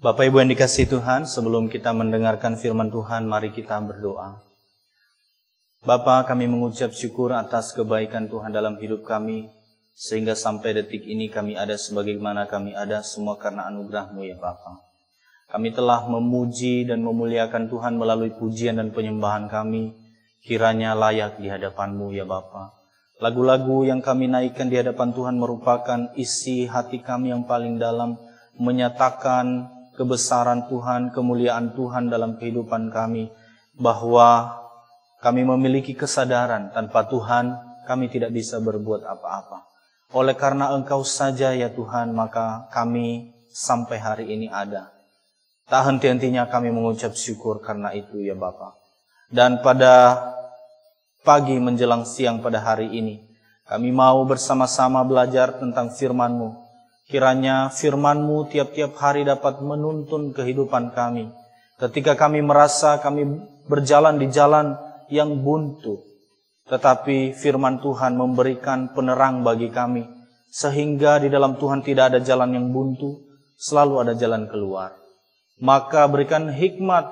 Bapak Ibu yang dikasihi Tuhan, sebelum kita mendengarkan firman Tuhan, mari kita berdoa. Bapa, kami mengucap syukur atas kebaikan Tuhan dalam hidup kami, sehingga sampai detik ini kami ada sebagaimana kami ada, semua karena anugerah-Mu ya Bapa. Kami telah memuji dan memuliakan Tuhan melalui pujian dan penyembahan kami, kiranya layak di hadapan-Mu ya Bapa. Lagu-lagu yang kami naikkan di hadapan Tuhan merupakan isi hati kami yang paling dalam, menyatakan kebesaran Tuhan, kemuliaan Tuhan dalam kehidupan kami, bahwa kami memiliki kesadaran tanpa Tuhan kami tidak bisa berbuat apa-apa. Oleh karena Engkau saja ya Tuhan, maka kami sampai hari ini ada. Tak henti-hentinya kami mengucap syukur karena itu ya Bapa. Dan pada pagi menjelang siang pada hari ini, kami mau bersama-sama belajar tentang firman-Mu. Kiranya firman-Mu tiap-tiap hari dapat menuntun kehidupan kami. Ketika kami merasa kami berjalan di jalan yang buntu, tetapi firman Tuhan memberikan penerang bagi kami, sehingga di dalam Tuhan tidak ada jalan yang buntu, selalu ada jalan keluar. Maka berikan hikmat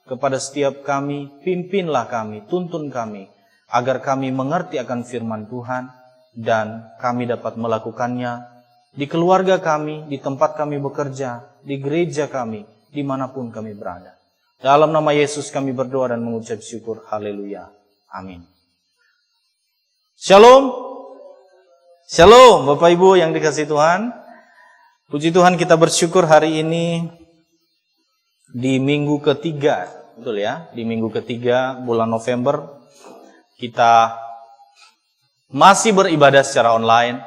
kepada setiap kami, pimpinlah kami, tuntun kami, agar kami mengerti akan firman Tuhan, dan kami dapat melakukannya di keluarga kami, di tempat kami bekerja, di gereja kami, dimanapun kami berada. Dalam nama Yesus kami berdoa dan mengucap syukur. Haleluya. Amin. Shalom. Shalom Bapak Ibu yang dikasihi Tuhan. Puji Tuhan, kita bersyukur hari ini di minggu ketiga. Betul ya, di minggu ketiga bulan November kita masih beribadah secara online.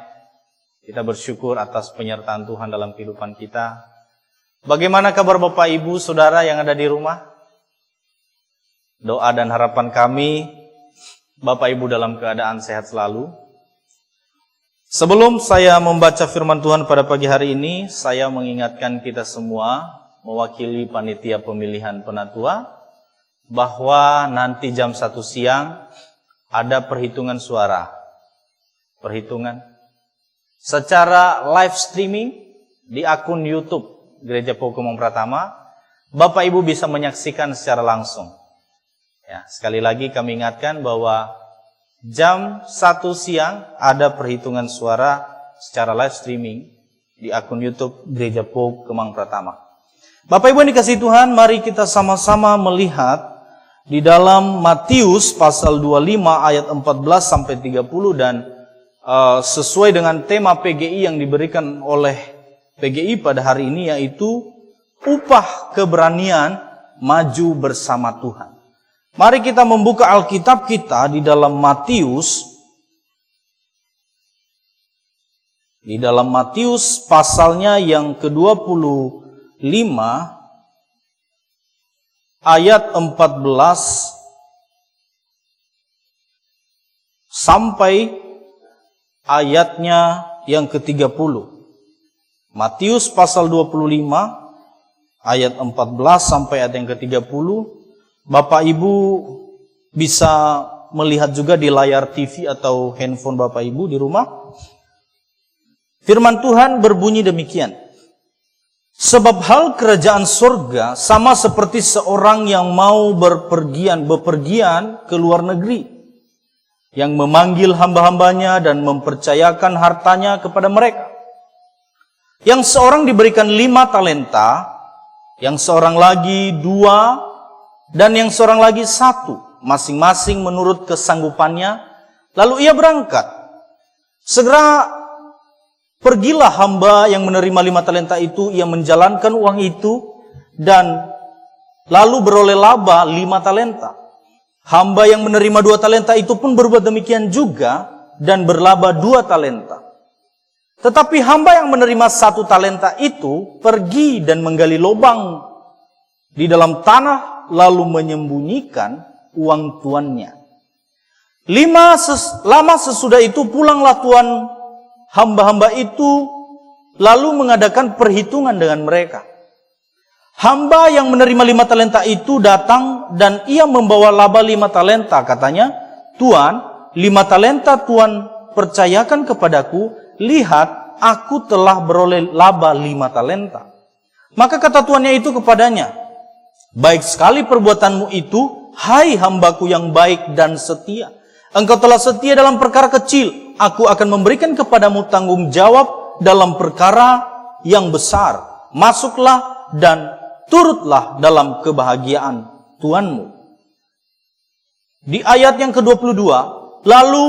Kita bersyukur atas penyertaan Tuhan dalam kehidupan kita. Bagaimana kabar Bapak Ibu, Saudara yang ada di rumah? Doa dan harapan kami, Bapak Ibu dalam keadaan sehat selalu. Sebelum saya membaca firman Tuhan pada pagi hari ini, saya mengingatkan kita semua, mewakili panitia pemilihan penatua, bahwa nanti jam 1 siang ada perhitungan suara. Perhitungan secara live streaming di akun YouTube Gereja Pokemon Pratama, Bapak Ibu bisa menyaksikan secara langsung. Ya, sekali lagi kami ingatkan bahwa jam 1 siang ada perhitungan suara secara live streaming di akun YouTube Gereja Pokemon Pratama. Bapak Ibu yang dikasihi Tuhan, mari kita sama-sama melihat di dalam Matius pasal 25 ayat 14 sampai 30 dan sesuai dengan tema PGI yang diberikan oleh PGI pada hari ini, yaitu upah keberanian maju bersama Tuhan. Mari kita membuka Alkitab kita di dalam Matius. Di dalam Matius pasalnya yang ke-25 ayat 14 sampai ayatnya yang ke-30. Matius pasal 25 ayat 14 sampai ayat yang ke-30. Bapak Ibu bisa melihat juga di layar TV atau handphone Bapak Ibu di rumah. Firman Tuhan berbunyi demikian. Sebab hal kerajaan surga sama seperti seorang yang mau bepergian ke luar negeri, yang memanggil hamba-hambanya dan mempercayakan hartanya kepada mereka. Yang seorang diberikan 5 talenta, yang seorang lagi 2, dan yang seorang lagi 1, masing-masing menurut kesanggupannya. Lalu ia berangkat. Segera pergilah hamba yang menerima 5 talenta itu, ia menjalankan uang itu, dan lalu beroleh laba 5 talenta. Hamba yang menerima 2 talenta itu pun berbuat demikian juga dan berlaba 2 talenta. Tetapi hamba yang menerima 1 talenta itu pergi dan menggali lubang di dalam tanah lalu menyembunyikan uang tuannya. Lama sesudah itu pulanglah tuan hamba-hamba itu lalu mengadakan perhitungan dengan mereka. Hamba yang menerima 5 talenta itu datang dan ia membawa laba 5 talenta. Katanya, Tuan, 5 talenta Tuan percayakan kepadaku. Lihat, aku telah beroleh laba 5 talenta. Maka kata tuannya itu kepadanya, baik sekali perbuatanmu itu, hai hambaku yang baik dan setia. Engkau telah setia dalam perkara kecil, aku akan memberikan kepadamu tanggung jawab dalam perkara yang besar. Masuklah dan turutlah dalam kebahagiaan Tuanmu. Di ayat yang ke-22, lalu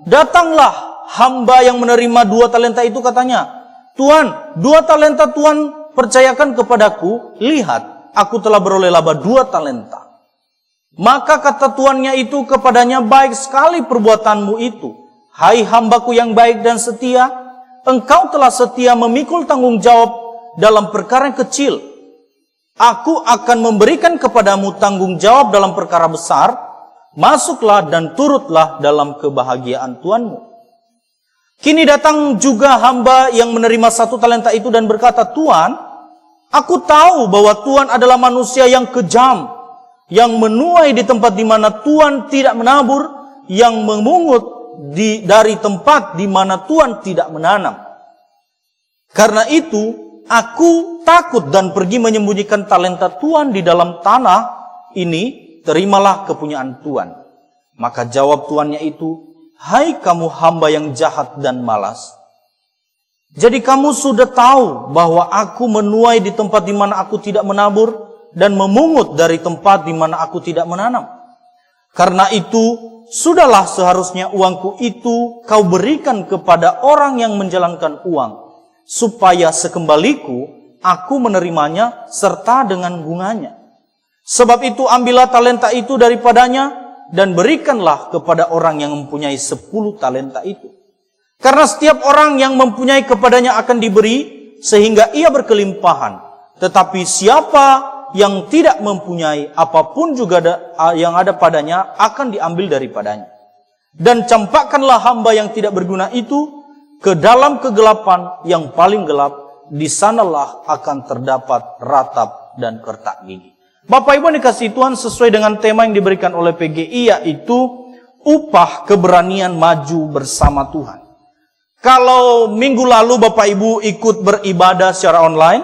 datanglah hamba yang menerima 2 talenta itu, katanya, Tuan, 2 talenta Tuan percayakan kepadaku, lihat, aku telah beroleh laba 2 talenta. Maka kata tuannya itu kepadanya, baik sekali perbuatanmu itu, hai hambaku yang baik dan setia, engkau telah setia memikul tanggung jawab dalam perkara yang kecil. Aku akan memberikan kepadamu tanggung jawab dalam perkara besar. Masuklah dan turutlah dalam kebahagiaan Tuanmu. Kini datang juga hamba yang menerima 1 talenta itu dan berkata, Tuan, aku tahu bahwa Tuan adalah manusia yang kejam, yang menuai di tempat di mana Tuan tidak menabur, yang memungut dari tempat di mana Tuan tidak menanam. Karena itu, aku takut dan pergi menyembunyikan talenta Tuan di dalam tanah ini. Terimalah kepunyaan Tuan. Maka jawab tuannya itu, hai kamu hamba yang jahat dan malas. Jadi kamu sudah tahu bahwa aku menuai di tempat di mana aku tidak menabur dan memungut dari tempat di mana aku tidak menanam. Karena itu, sudahlah seharusnya uangku itu kau berikan kepada orang yang menjalankan uang, supaya sekembaliku aku menerimanya serta dengan bunganya. Sebab itu ambillah talenta itu daripadanya dan berikanlah kepada orang yang mempunyai 10 talenta itu. Karena setiap orang yang mempunyai kepadanya akan diberi sehingga ia berkelimpahan. Tetapi siapa yang tidak mempunyai apapun juga yang ada padanya akan diambil daripadanya. Dan campakkanlah hamba yang tidak berguna itu ke dalam kegelapan yang paling gelap. Di sanalah akan terdapat ratap dan kertak gigi. Bapak Ibu dikasih Tuhan, sesuai dengan tema yang diberikan oleh PGI, yaitu upah keberanian maju bersama Tuhan. Kalau minggu lalu Bapak Ibu ikut beribadah secara online,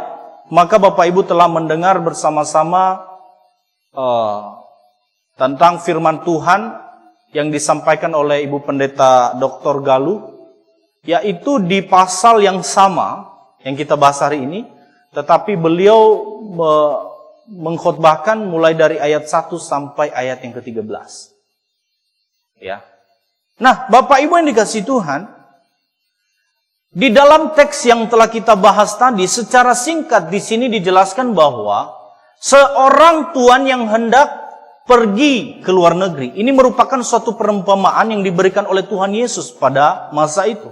maka Bapak Ibu telah mendengar bersama-sama tentang firman Tuhan yang disampaikan oleh Ibu Pendeta Dr. Galuh, yaitu di pasal yang sama yang kita bahas hari ini, tetapi beliau mengkhotbahkan mulai dari ayat 1 sampai ayat yang ke-13. Ya. Nah, Bapak Ibu yang dikasihi Tuhan, di dalam teks yang telah kita bahas tadi, secara singkat di sini dijelaskan bahwa seorang tuan yang hendak pergi ke luar negeri, ini merupakan suatu perumpamaan yang diberikan oleh Tuhan Yesus pada masa itu.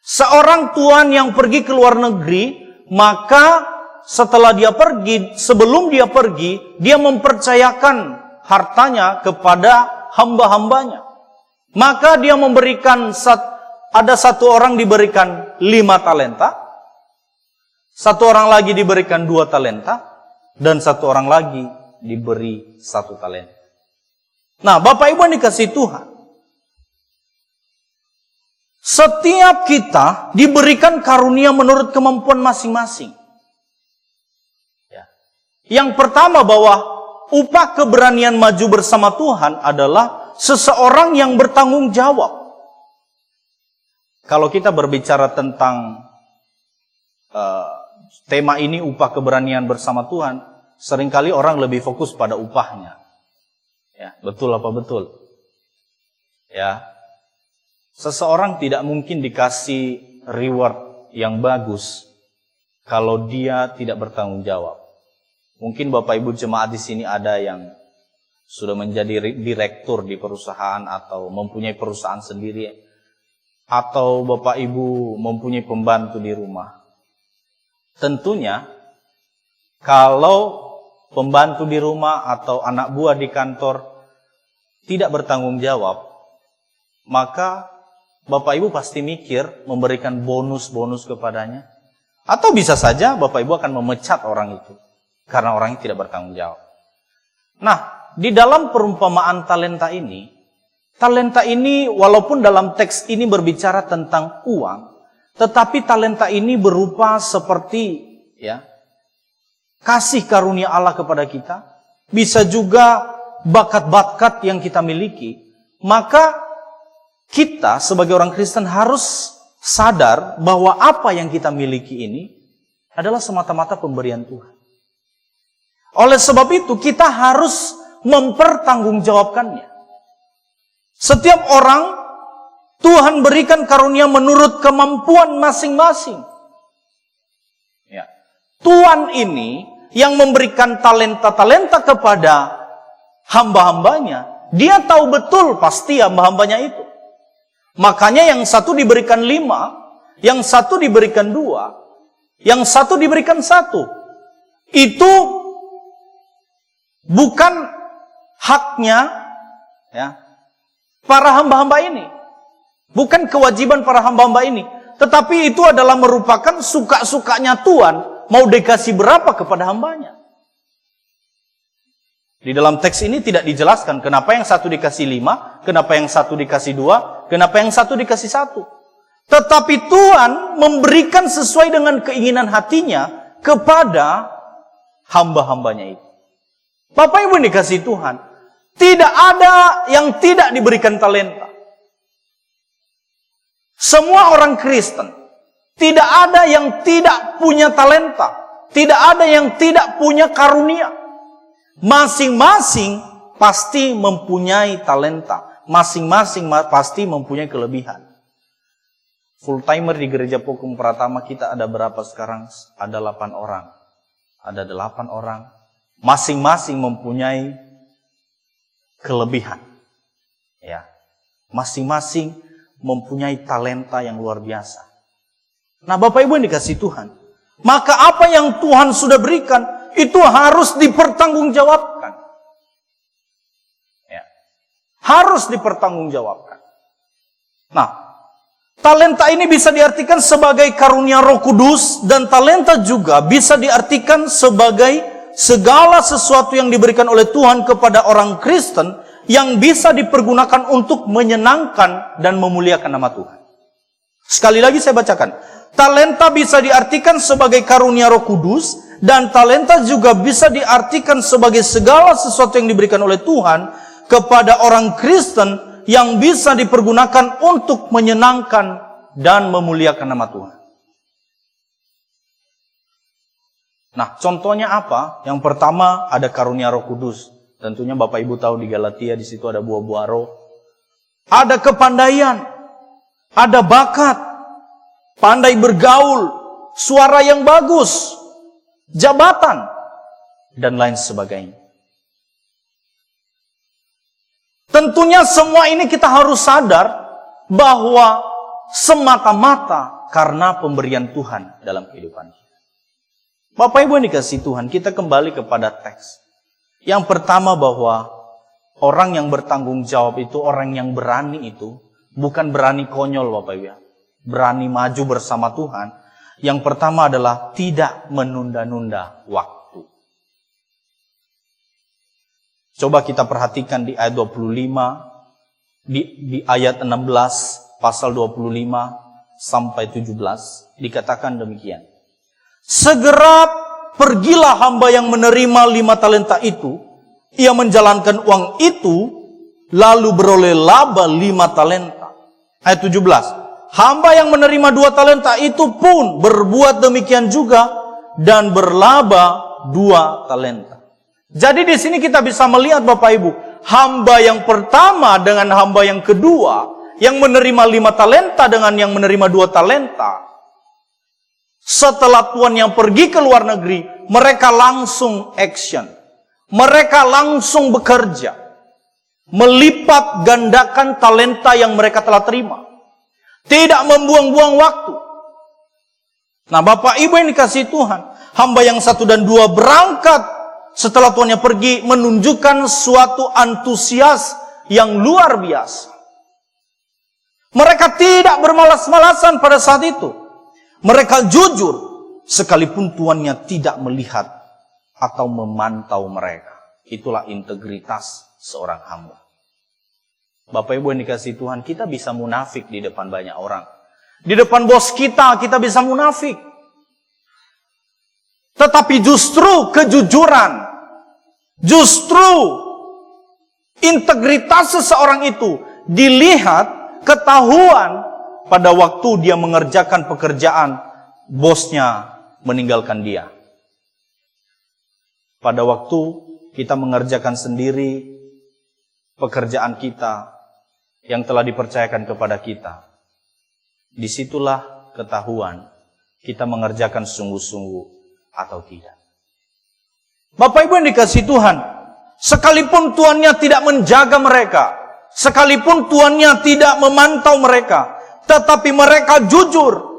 Seorang tuan yang pergi ke luar negeri, maka setelah dia pergi, sebelum dia pergi, dia mempercayakan hartanya kepada hamba-hambanya. Maka dia memberikan, ada 1 orang diberikan 5 talenta, 1 orang lagi diberikan 2 talenta, dan 1 orang lagi diberi 1 talenta. Nah, Bapak Ibu yang dikasihi Tuhan, setiap kita diberikan karunia menurut kemampuan masing-masing. Yang pertama, bahwa upah keberanian maju bersama Tuhan adalah seseorang yang bertanggung jawab. Kalau kita berbicara tentang tema ini, upah keberanian bersama Tuhan, seringkali orang lebih fokus pada upahnya. Ya, betul apa betul? Ya, seseorang tidak mungkin dikasih reward yang bagus kalau dia tidak bertanggung jawab. Mungkin Bapak Ibu jemaat di sini ada yang sudah menjadi direktur di perusahaan atau mempunyai perusahaan sendiri, atau Bapak Ibu mempunyai pembantu di rumah. Tentunya kalau pembantu di rumah atau anak buah di kantor tidak bertanggung jawab, maka Bapak Ibu pasti mikir memberikan bonus-bonus kepadanya, atau bisa saja Bapak Ibu akan memecat orang itu karena orang itu tidak bertanggung jawab. Nah, di dalam perumpamaan talenta ini walaupun dalam teks ini berbicara tentang uang, tetapi talenta ini berupa seperti kasih karunia Allah kepada kita, bisa juga bakat-bakat yang kita miliki, maka kita sebagai orang Kristen harus sadar bahwa apa yang kita miliki ini adalah semata-mata pemberian Tuhan. Oleh sebab itu, kita harus mempertanggungjawabkannya. Setiap orang Tuhan berikan karunia menurut kemampuan masing-masing. Ya. Tuhan ini yang memberikan talenta-talenta kepada hamba-hambanya, dia tahu betul pasti hamba-hambanya itu. Makanya yang satu diberikan 5, yang satu diberikan 2, yang satu diberikan 1. Itu bukan haknya ya, para hamba-hamba ini. Bukan kewajiban para hamba-hamba ini. Tetapi itu adalah merupakan suka-sukanya Tuhan. Mau dikasih berapa kepada hambanya. Di dalam teks ini tidak dijelaskan kenapa yang satu dikasih 5, kenapa yang satu dikasih 2, kenapa yang satu dikasih 1. Tetapi Tuhan memberikan sesuai dengan keinginan hatinya kepada hamba-hambanya itu. Bapak Ibu yang dikasih Tuhan, tidak ada yang tidak diberikan talenta. Semua orang Kristen, tidak ada yang tidak punya talenta. Tidak ada yang tidak punya karunia. Masing-masing pasti mempunyai talenta. Masing-masing pasti mempunyai kelebihan. Full timer di gereja Pokum Pratama kita ada berapa sekarang? Ada 8 orang. Ada 8 orang. Masing-masing mempunyai kelebihan. Ya. Masing-masing mempunyai talenta yang luar biasa. Nah, Bapak Ibu yang dikasih Tuhan, maka apa yang Tuhan sudah berikan itu harus dipertanggungjawabkan. Ya. Harus dipertanggungjawabkan. Nah, talenta ini bisa diartikan sebagai karunia Roh Kudus, dan talenta juga bisa diartikan sebagai segala sesuatu yang diberikan oleh Tuhan kepada orang Kristen yang bisa dipergunakan untuk menyenangkan dan memuliakan nama Tuhan. Sekali lagi saya bacakan. Talenta bisa diartikan sebagai karunia Roh Kudus, dan talenta juga bisa diartikan sebagai segala sesuatu yang diberikan oleh Tuhan kepada orang Kristen yang bisa dipergunakan untuk menyenangkan dan memuliakan nama Tuhan. Nah, contohnya apa? Yang pertama ada karunia Roh Kudus. Tentunya Bapak Ibu tahu di Galatia di situ ada buah-buah roh. Ada kepandaian, ada bakat, pandai bergaul, suara yang bagus, jabatan, dan lain sebagainya. Tentunya semua ini kita harus sadar bahwa semata-mata karena pemberian Tuhan dalam kehidupan kita. Bapak Ibu yang dikasih Tuhan, kita kembali kepada teks. Yang pertama bahwa orang yang bertanggung jawab itu, orang yang berani itu, bukan berani konyol Bapak Ibu ya. Berani maju bersama Tuhan. Yang pertama adalah tidak menunda-nunda waktu. Coba kita perhatikan di ayat 25, di ayat 16, pasal 25 sampai 17, dikatakan demikian. Segera pergilah hamba yang menerima 5 talenta itu. Ia menjalankan uang itu, lalu beroleh laba 5 talenta. Ayat 17. Hamba yang menerima 2 talenta itu pun berbuat demikian juga, dan berlaba 2 talenta. Jadi di sini kita bisa melihat Bapak Ibu, hamba yang pertama dengan hamba yang kedua, yang menerima 5 talenta dengan yang menerima 2 talenta. Setelah Tuhan yang pergi ke luar negeri, mereka langsung action. Mereka langsung bekerja. Melipat gandakan talenta yang mereka telah terima. Tidak membuang-buang waktu. Nah, Bapak Ibu yang dikasihi Tuhan, hamba yang 1 dan 2 berangkat setelah Tuhan yang pergi, menunjukkan suatu antusias yang luar biasa. Mereka tidak bermalas-malasan pada saat itu. Mereka jujur, sekalipun tuannya tidak melihat atau memantau mereka. Itulah integritas seorang hamba. Bapak Ibu yang dikasihi Tuhan, kita bisa munafik di depan banyak orang. Di depan bos kita bisa munafik. Tetapi justru kejujuran, justru integritas seseorang itu dilihat, ketahuan pada waktu dia mengerjakan pekerjaan, bosnya meninggalkan dia. Pada waktu kita mengerjakan sendiri pekerjaan kita yang telah dipercayakan kepada kita, disitulah ketahuan kita mengerjakan sungguh-sungguh atau tidak. Bapak Ibu yang dikasihi Tuhan, sekalipun tuannya tidak menjaga mereka, sekalipun tuannya tidak memantau mereka, tetapi mereka jujur.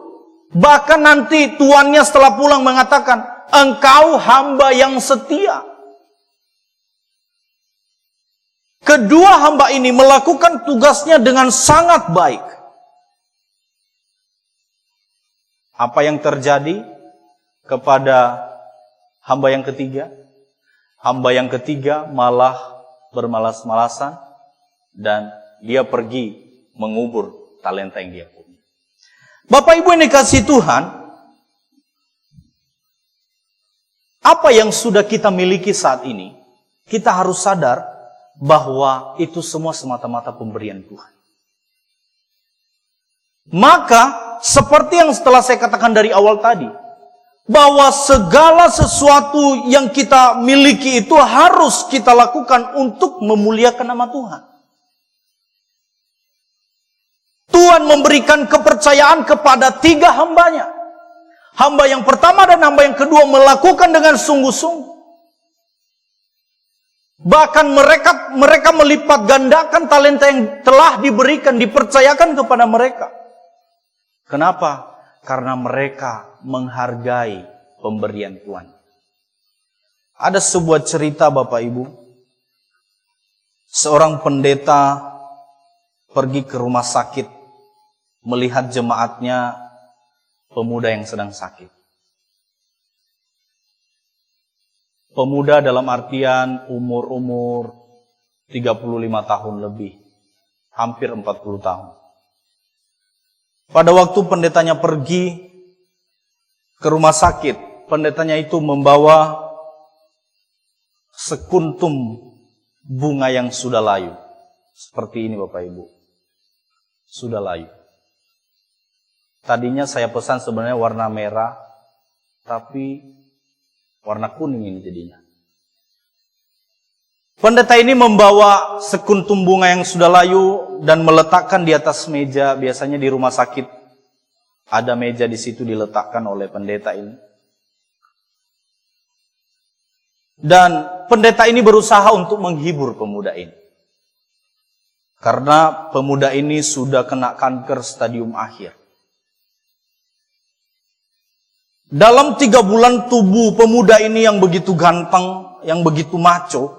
Bahkan nanti tuannya setelah pulang mengatakan, engkau hamba yang setia. Kedua hamba ini melakukan tugasnya dengan sangat baik. Apa yang terjadi kepada hamba yang ketiga? Hamba yang ketiga malah bermalas-malasan dan dia pergi mengubur talenta yang dia punya. Bapak Ibu yang dikasihi Tuhan, apa yang sudah kita miliki saat ini, kita harus sadar bahwa itu semua semata-mata pemberian Tuhan. Maka, seperti yang setelah saya katakan dari awal tadi, bahwa segala sesuatu yang kita miliki itu harus kita lakukan untuk memuliakan nama Tuhan. Tuhan memberikan kepercayaan kepada 3 hambanya. Hamba yang pertama dan hamba yang kedua melakukan dengan sungguh-sungguh. Bahkan mereka melipat gandakan talenta yang telah diberikan, dipercayakan kepada mereka. Kenapa? Karena mereka menghargai pemberian Tuhan. Ada sebuah cerita Bapak Ibu. Seorang pendeta pergi ke rumah sakit melihat jemaatnya pemuda yang sedang sakit. Pemuda dalam artian umur 35 tahun lebih, hampir 40 tahun. Pada waktu pendetanya pergi ke rumah sakit, pendetanya itu membawa sekuntum bunga yang sudah layu. Seperti ini Bapak Ibu. Sudah layu. Tadinya saya pesan sebenarnya warna merah, tapi warna kuning ini jadinya. Pendeta ini membawa sekuntum bunga yang sudah layu dan meletakkan di atas meja. Biasanya di rumah sakit ada meja di situ diletakkan oleh pendeta ini. Dan pendeta ini berusaha untuk menghibur pemuda ini. Karena pemuda ini sudah kena kanker stadium akhir. Dalam 3 bulan tubuh pemuda ini yang begitu ganteng, yang begitu maco,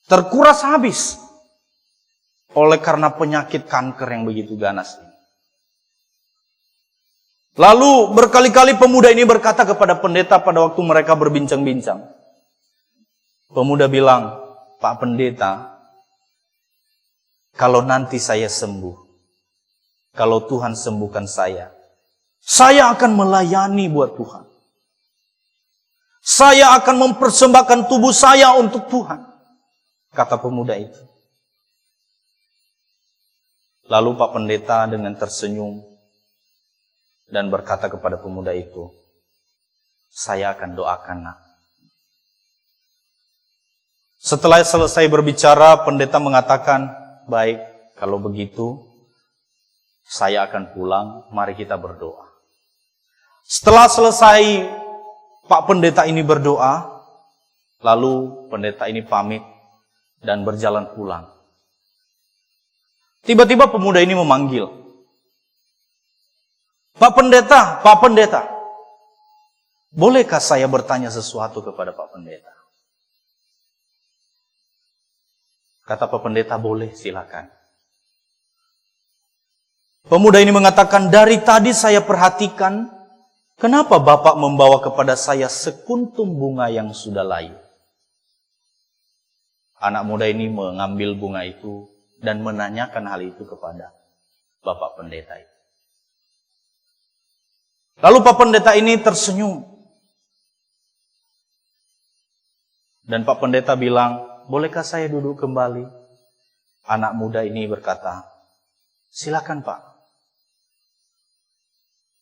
terkuras habis oleh karena penyakit kanker yang begitu ganas ini. Lalu berkali-kali pemuda ini berkata kepada pendeta pada waktu mereka berbincang-bincang. Pemuda bilang, Pak Pendeta, kalau nanti saya sembuh, kalau Tuhan sembuhkan saya akan melayani buat Tuhan. Saya akan mempersembahkan tubuh saya untuk Tuhan, kata pemuda itu. Lalu Pak Pendeta dengan tersenyum dan berkata kepada pemuda itu, saya akan doakan nak. Setelah selesai berbicara, pendeta mengatakan, baik, kalau begitu saya akan pulang, mari kita berdoa. Setelah selesai Pak Pendeta ini berdoa, lalu pendeta ini pamit dan berjalan pulang. Tiba-tiba pemuda ini memanggil, Pak Pendeta, bolehkah saya bertanya sesuatu kepada Pak Pendeta? Kata Pak Pendeta, boleh, silakan. Pemuda ini mengatakan, dari tadi saya perhatikan, kenapa Bapak membawa kepada saya sekuntum bunga yang sudah layu? Anak muda ini mengambil bunga itu dan menanyakan hal itu kepada Bapak Pendeta itu. Lalu Pak Pendeta ini tersenyum. Dan Pak Pendeta bilang, bolehkah saya duduk kembali? Anak muda ini berkata, silakan Pak.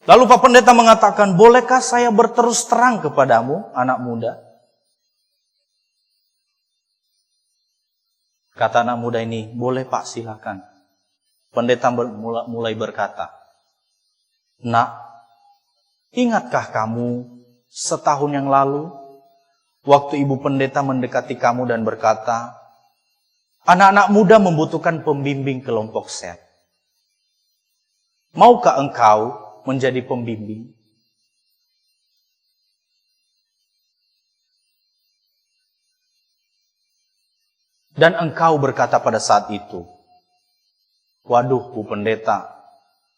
Lalu Pak Pendeta mengatakan, bolehkah saya berterus terang kepadamu, anak muda? Kata anak muda ini, boleh Pak, silakan. Pendeta mulai berkata, nak, ingatkah kamu setahun yang lalu, waktu ibu pendeta mendekati kamu dan berkata, anak-anak muda membutuhkan pembimbing kelompok sel. Maukah engkau menjadi pembimbing? Dan engkau berkata pada saat itu, waduh Bu Pendeta,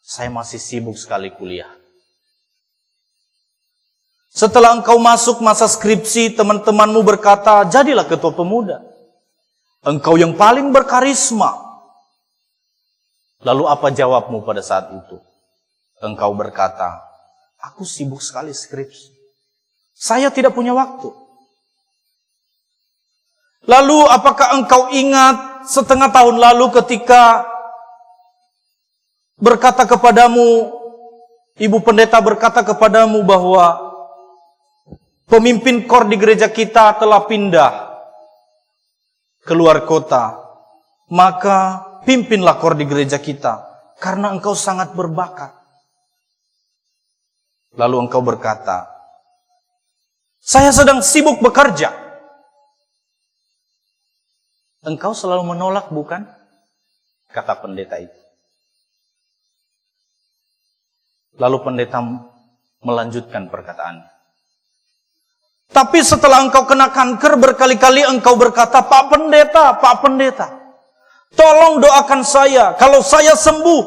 saya masih sibuk sekali kuliah. Setelah engkau masuk masa skripsi, teman-temanmu berkata, jadilah ketua pemuda. Engkau yang paling berkarisma. Lalu apa jawabmu pada saat itu? Engkau berkata, aku sibuk sekali skripsi. Saya tidak punya waktu. Lalu apakah engkau ingat setengah tahun lalu ketika berkata kepadamu, ibu pendeta berkata kepadamu bahwa pemimpin kor di gereja kita telah pindah keluar kota, maka pimpinlah kor di gereja kita, karena engkau sangat berbakat. Lalu engkau berkata, saya sedang sibuk bekerja. Engkau selalu menolak, bukan? Kata pendeta itu. Lalu pendeta melanjutkan perkataannya. Tapi setelah engkau kena kanker berkali-kali engkau berkata, Pak Pendeta, tolong doakan saya. Kalau saya sembuh,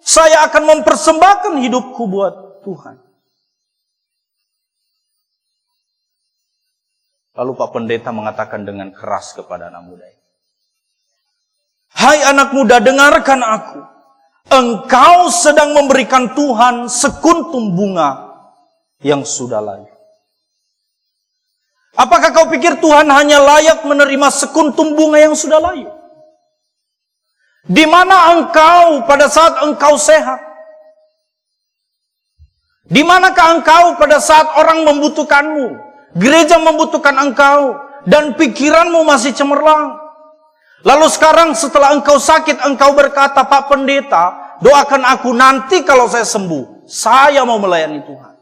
saya akan mempersembahkan hidupku buat Tuhan. Lalu Pak Pendeta mengatakan dengan keras kepada anak muda itu, hai anak muda, dengarkan aku. Engkau sedang memberikan Tuhan sekuntum bunga yang sudah layu. Apakah kau pikir Tuhan hanya layak menerima sekuntum bunga yang sudah layu? Di mana engkau pada saat engkau sehat? Di manakah engkau pada saat orang membutuhkanmu? Gereja membutuhkan engkau dan pikiranmu masih cemerlang. Lalu sekarang setelah engkau sakit, engkau berkata, Pak Pendeta, doakan aku nanti kalau saya sembuh. Saya mau melayani Tuhan.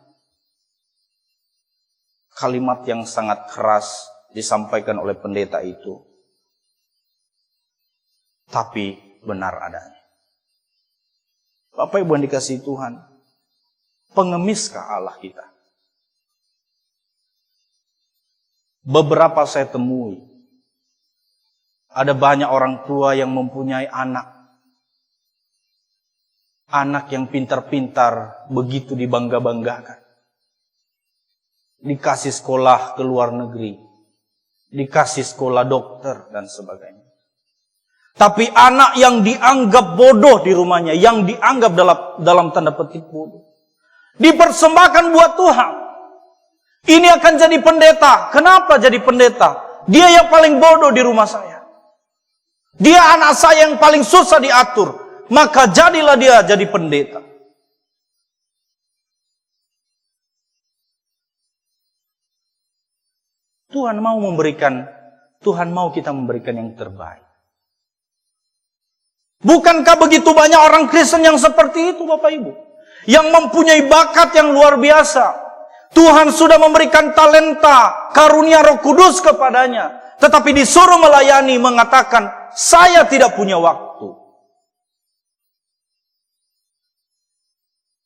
Kalimat yang sangat keras disampaikan oleh pendeta itu. Tapi benar adanya. Bapak Ibu yang dikasihi Tuhan, pengemiskah Allah kita? Beberapa saya temui, ada banyak orang tua yang mempunyai anak. Anak yang pintar-pintar begitu dibangga-banggakan. Dikasih sekolah ke luar negeri. Dikasih sekolah dokter dan sebagainya. Tapi anak yang dianggap bodoh di rumahnya, yang dianggap dalam tanda petik bodoh, dipersembahkan buat Tuhan. Ini akan jadi pendeta. Kenapa jadi pendeta? Dia yang paling bodoh di rumah saya. Dia anak saya yang paling susah diatur. Maka jadilah dia jadi pendeta. Tuhan mau kita memberikan yang terbaik. Bukankah begitu banyak orang Kristen yang seperti itu, Bapak Ibu? Yang mempunyai bakat yang luar biasa. Tuhan sudah memberikan talenta, karunia Roh Kudus kepadanya. Tetapi disuruh melayani, mengatakan, saya tidak punya waktu.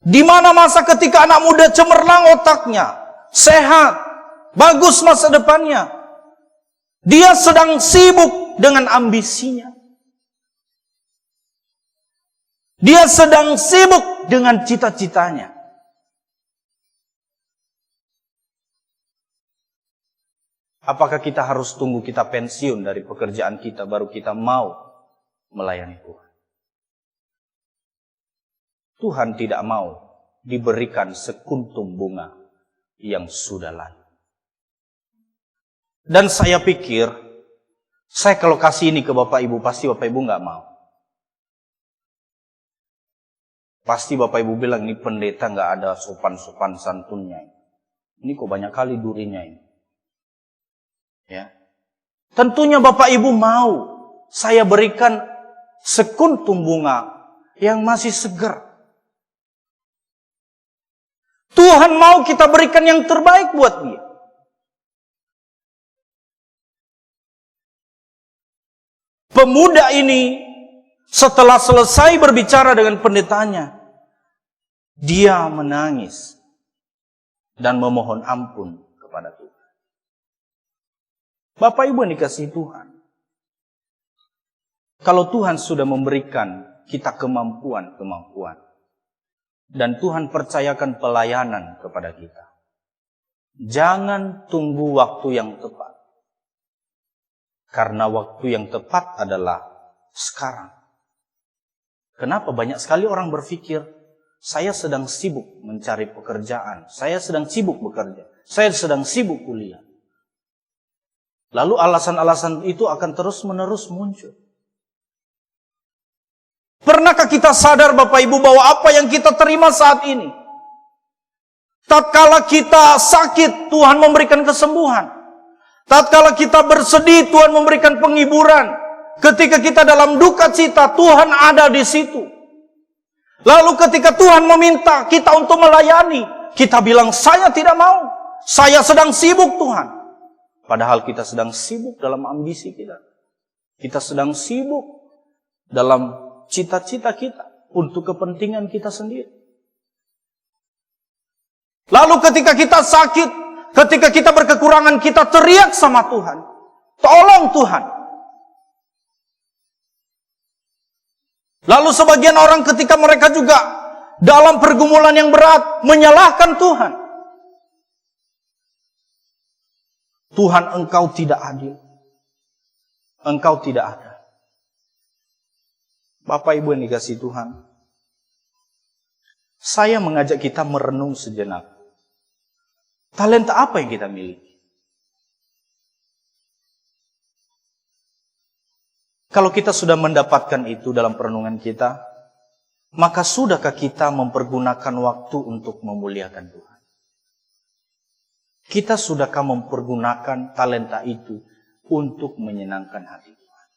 Di mana masa ketika anak muda cemerlang otaknya, sehat, bagus masa depannya, dia sedang sibuk dengan ambisinya. Dia sedang sibuk dengan cita-citanya. Apakah kita harus tunggu kita pensiun dari pekerjaan kita baru kita mau melayani Tuhan? Tuhan tidak mau diberikan sekuntum bunga yang sudah layu. Dan saya pikir, saya kalau kasih ini ke Bapak Ibu, pasti Bapak Ibu nggak mau. Pasti Bapak Ibu bilang, ini pendeta nggak ada sopan-sopan santunnya. Ini kok banyak kali durinya ini. Ya. Tentunya Bapak Ibu mau saya berikan sekuntum bunga yang masih segar. Tuhan mau kita berikan yang terbaik buat dia. Pemuda ini setelah selesai berbicara dengan pendetanya, dia menangis dan memohon ampun kepada Tuhan. Bapak Ibu yang dikasihi Tuhan, kalau Tuhan sudah memberikan kita kemampuan, dan Tuhan percayakan pelayanan kepada kita, jangan tunggu waktu yang tepat. Karena waktu yang tepat adalah sekarang. Kenapa banyak sekali orang berpikir, saya sedang sibuk mencari pekerjaan, saya sedang sibuk bekerja, saya sedang sibuk kuliah. Lalu alasan-alasan itu akan terus-menerus muncul. Pernahkah kita sadar Bapak Ibu bahwa apa yang kita terima saat ini, tatkala kita sakit, Tuhan memberikan kesembuhan. Tatkala kita bersedih, Tuhan memberikan penghiburan. Ketika kita dalam duka cita, Tuhan ada di situ. Lalu ketika Tuhan meminta kita untuk melayani, kita bilang, saya tidak mau. Saya sedang sibuk Tuhan. Padahal kita sedang sibuk dalam ambisi kita. Kita sedang sibuk dalam cita-cita kita untuk kepentingan kita sendiri. Lalu ketika kita sakit, ketika kita berkekurangan, kita teriak sama Tuhan. Tolong Tuhan. Lalu sebagian orang ketika mereka juga dalam pergumulan yang berat, menyalahkan Tuhan. Tuhan, Engkau tidak adil. Engkau tidak ada. Bapak Ibu yang dikasihi Tuhan, saya mengajak kita merenung sejenak. Talenta apa yang kita miliki? Kalau kita sudah mendapatkan itu dalam perenungan kita, maka sudahkah kita mempergunakan waktu untuk memuliakan Tuhan? Kita sudahkah mempergunakan talenta itu untuk menyenangkan hati Tuhan?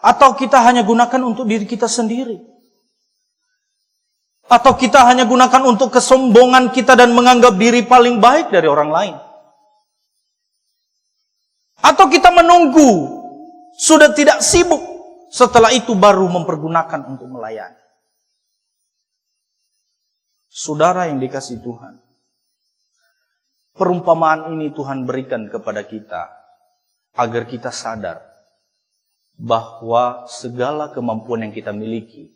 Atau kita hanya gunakan untuk diri kita sendiri? Atau kita hanya gunakan untuk kesombongan kita dan menganggap diri paling baik dari orang lain? Atau kita menunggu, sudah tidak sibuk, setelah itu baru mempergunakan untuk melayani? Saudara yang dikasihi Tuhan, perumpamaan ini Tuhan berikan kepada kita, agar kita sadar bahwa segala kemampuan yang kita miliki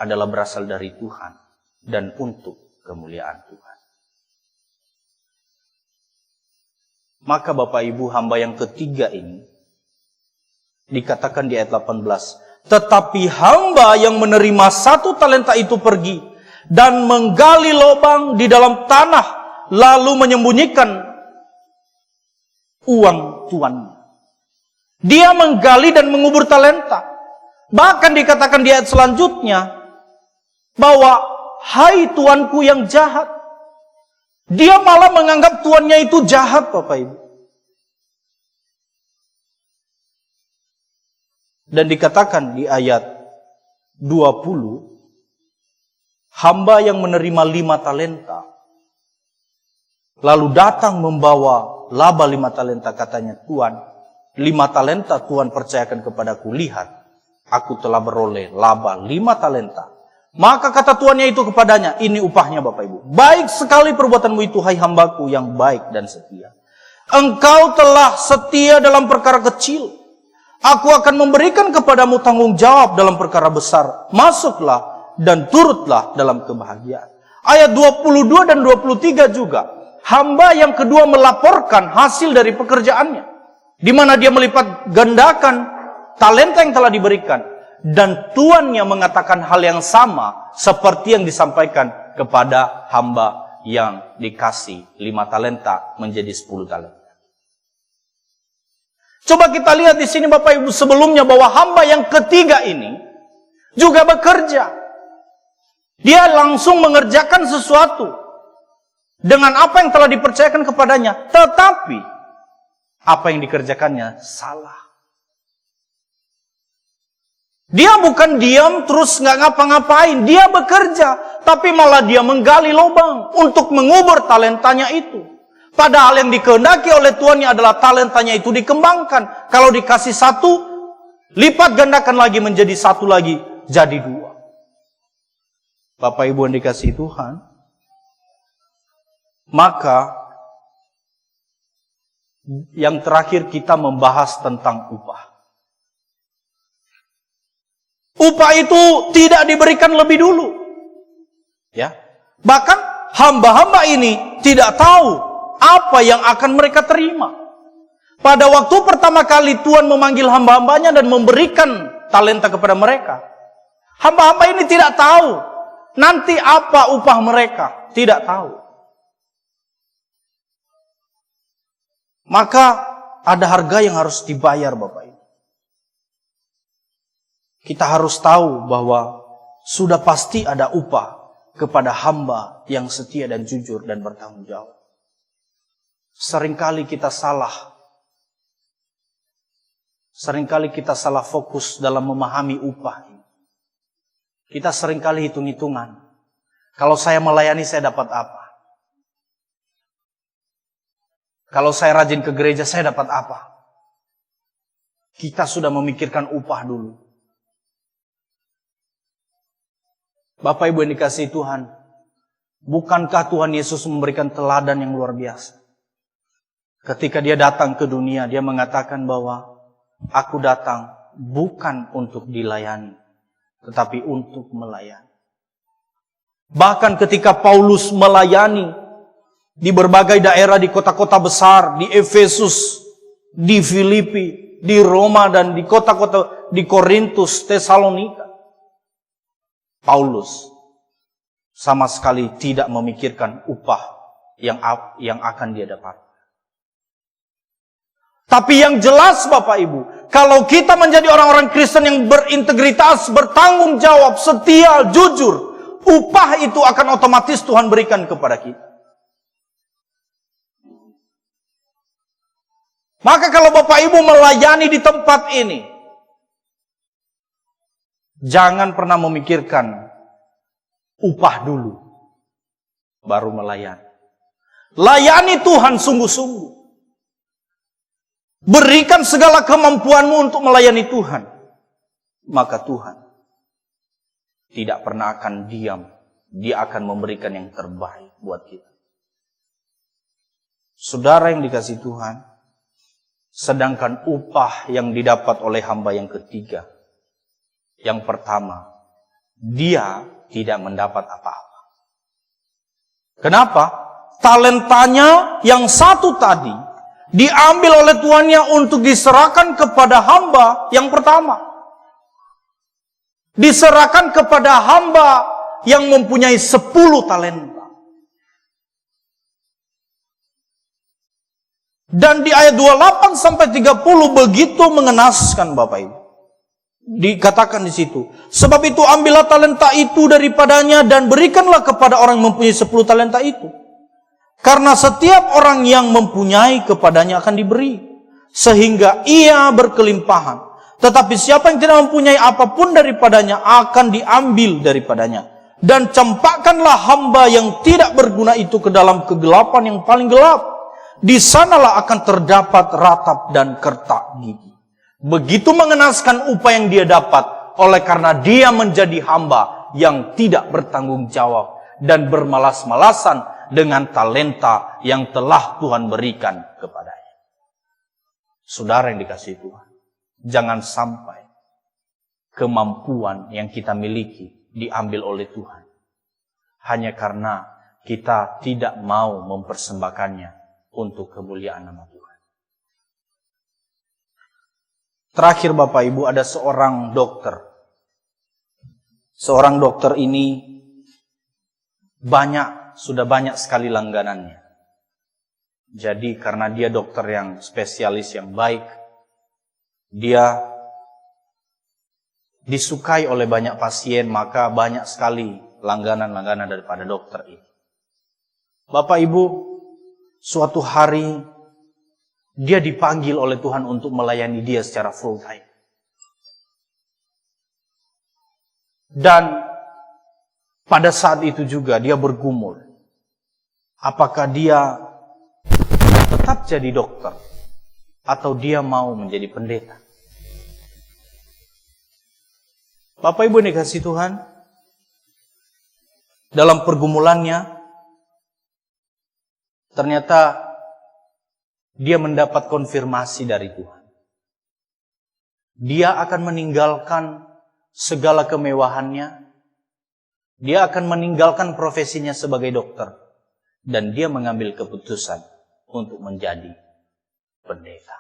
adalah berasal dari Tuhan dan untuk kemuliaan Tuhan. Maka Bapak Ibu, hamba yang ketiga ini dikatakan di ayat 18, tetapi hamba yang menerima 1 talenta itu pergi dan menggali lubang di dalam tanah, lalu menyembunyikan uang tuannya. Dia menggali dan mengubur talenta. Bahkan dikatakan di ayat selanjutnya bahwa, hai tuanku yang jahat. Dia malah menganggap tuannya itu jahat, Bapak Ibu. Dan dikatakan di ayat 20, hamba yang menerima 5 talenta, lalu datang membawa laba 5 talenta, katanya, Tuan, 5 talenta Tuhan percayakan kepadaku, lihat, aku telah beroleh laba 5 talenta. Maka kata tuannya itu kepadanya, ini upahnya Bapak Ibu. Baik sekali perbuatanmu itu, hai hambaku yang baik dan setia. Engkau telah setia dalam perkara kecil. Aku akan memberikan kepadamu tanggung jawab dalam perkara besar. Masuklah dan turutlah dalam kebahagiaan. Ayat 22 dan 23 juga. Hamba yang kedua melaporkan hasil dari pekerjaannya, di mana dia melipat gandakan talenta yang telah diberikan. Dan tuannya mengatakan hal yang sama seperti yang disampaikan kepada hamba yang dikasih 5 talenta menjadi 10 talenta. Coba kita lihat di sini Bapak Ibu sebelumnya bahwa hamba yang ketiga ini juga bekerja. Dia langsung mengerjakan sesuatu dengan apa yang telah dipercayakan kepadanya. Tetapi apa yang dikerjakannya salah. Dia bukan diam terus nggak ngapa-ngapain. Dia bekerja. Tapi malah dia menggali lubang untuk mengubur talentanya itu. Padahal yang dikehendaki oleh tuannya adalah talentanya itu dikembangkan. Kalau dikasih satu, lipat gandakan lagi menjadi satu lagi, jadi dua. Bapak Ibu yang dikasihi Tuhan, maka yang terakhir kita membahas tentang upah. Upah itu tidak diberikan lebih dulu. Ya. Bahkan hamba-hamba ini tidak tahu apa yang akan mereka terima. Pada waktu pertama kali Tuhan memanggil hamba-hambanya dan memberikan talenta kepada mereka, hamba-hamba ini tidak tahu nanti apa upah mereka. Tidak tahu. Maka ada harga yang harus dibayar Bapak Ibu. Kita harus tahu bahwa sudah pasti ada upah kepada hamba yang setia dan jujur dan bertanggung jawab. Seringkali kita salah. Seringkali kita salah fokus dalam memahami upah ini. Kita seringkali hitung-hitungan. Kalau saya melayani saya dapat apa? Kalau saya rajin ke gereja saya dapat apa? Kita sudah memikirkan upah dulu. Bapak Ibu yang dikasihi Tuhan, bukankah Tuhan Yesus memberikan teladan yang luar biasa? Ketika dia datang ke dunia, dia mengatakan bahwa aku datang bukan untuk dilayani, tetapi untuk melayani. Bahkan ketika Paulus melayani di berbagai daerah, di kota-kota besar, di Efesus, di Filipi, di Roma, dan di kota-kota di Korintus, Tesalonika, Paulus sama sekali tidak memikirkan upah yang akan dia dapat. Tapi yang jelas Bapak Ibu, kalau kita menjadi orang-orang Kristen yang berintegritas, bertanggung jawab, setia, jujur, upah itu akan otomatis Tuhan berikan kepada kita. Maka kalau Bapak Ibu melayani di tempat ini, jangan pernah memikirkan upah dulu, baru melayani. Layani Tuhan sungguh-sungguh. Berikan segala kemampuanmu untuk melayani Tuhan. Maka Tuhan tidak pernah akan diam. Dia akan memberikan yang terbaik buat kita. Saudara yang dikasihi Tuhan, sedangkan upah yang didapat oleh hamba yang ketiga, yang pertama, dia tidak mendapat apa-apa. Kenapa? Talentanya yang satu tadi diambil oleh tuannya untuk diserahkan kepada hamba yang pertama. Diserahkan kepada hamba yang mempunyai 10 talenta. Dan di ayat 28 sampai 30 begitu mengenaskan Bapak Ibu. Dikatakan di situ, sebab itu ambillah talenta itu daripadanya dan berikanlah kepada orang yang mempunyai 10 talenta itu. Karena setiap orang yang mempunyai kepadanya akan diberi, sehingga ia berkelimpahan. Tetapi siapa yang tidak mempunyai apapun daripadanya akan diambil daripadanya. Dan campakkanlah hamba yang tidak berguna itu ke dalam kegelapan yang paling gelap. Di sanalah akan terdapat ratap dan kertak gigi. Begitu mengenaskan upah yang dia dapat, oleh karena dia menjadi hamba yang tidak bertanggung jawab dan bermalas-malasan dengan talenta yang telah Tuhan berikan kepadanya. Saudara yang dikasihi Tuhan, jangan sampai kemampuan yang kita miliki diambil oleh Tuhan hanya karena kita tidak mau mempersembahkannya untuk kemuliaan nama Tuhan. Terakhir Bapak Ibu, ada seorang dokter. Seorang dokter ini sudah banyak sekali langganannya. Jadi karena dia dokter yang spesialis yang baik, Dia disukai oleh banyak pasien, maka banyak sekali langganan-langganan daripada dokter ini. Bapak Ibu, suatu hari dia dipanggil oleh Tuhan untuk melayani dia secara full time. Dan pada saat itu juga dia bergumul. Apakah dia tetap jadi dokter atau dia mau menjadi pendeta? Bapak Ibu yang dikasihi Tuhan, dalam pergumulannya ternyata dia mendapat konfirmasi dari Tuhan. Dia akan meninggalkan segala kemewahannya. Dia akan meninggalkan profesinya sebagai dokter. Dan dia mengambil keputusan untuk menjadi pendeta.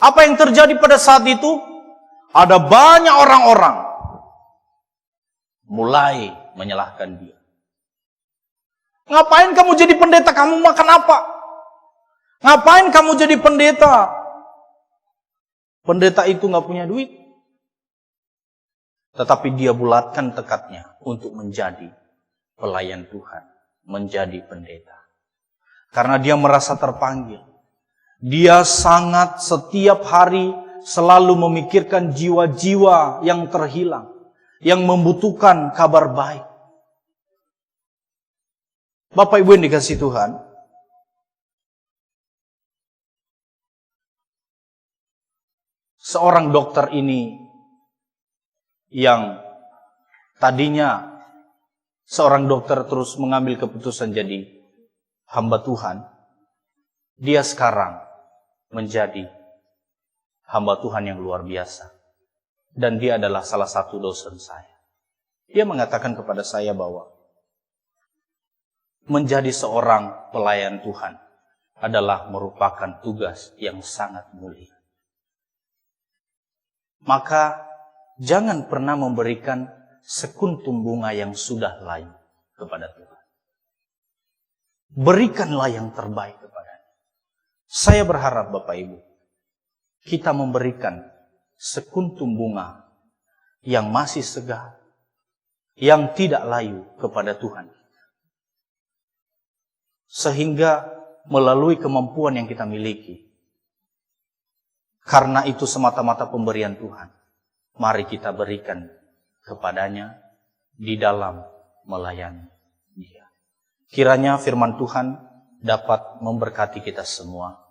Apa yang terjadi pada saat itu? Ada banyak orang-orang mulai menyalahkan dia. Ngapain kamu jadi pendeta? Kamu makan apa? Ngapain kamu jadi pendeta? Pendeta itu gak punya duit. Tetapi dia bulatkan tekadnya untuk menjadi pelayan Tuhan, menjadi pendeta. Karena dia merasa terpanggil. Dia sangat setiap hari selalu memikirkan jiwa-jiwa yang terhilang, yang membutuhkan kabar baik. Bapak Ibu yang dikasihi Tuhan, seorang dokter ini yang tadinya seorang dokter terus mengambil keputusan jadi hamba Tuhan, dia sekarang menjadi hamba Tuhan yang luar biasa. Dan dia adalah salah satu dosen saya. Dia mengatakan kepada saya bahwa menjadi seorang pelayan Tuhan adalah merupakan tugas yang sangat mulia. Maka jangan pernah memberikan sekuntum bunga yang sudah layu kepada Tuhan. Berikanlah yang terbaik kepadanya. Saya berharap Bapak Ibu, kita memberikan sekuntum bunga yang masih segar, yang tidak layu kepada Tuhan. Sehingga melalui kemampuan yang kita miliki, karena itu semata-mata pemberian Tuhan, mari kita berikan kepadanya di dalam melayani Dia. Kiranya firman Tuhan dapat memberkati kita semua.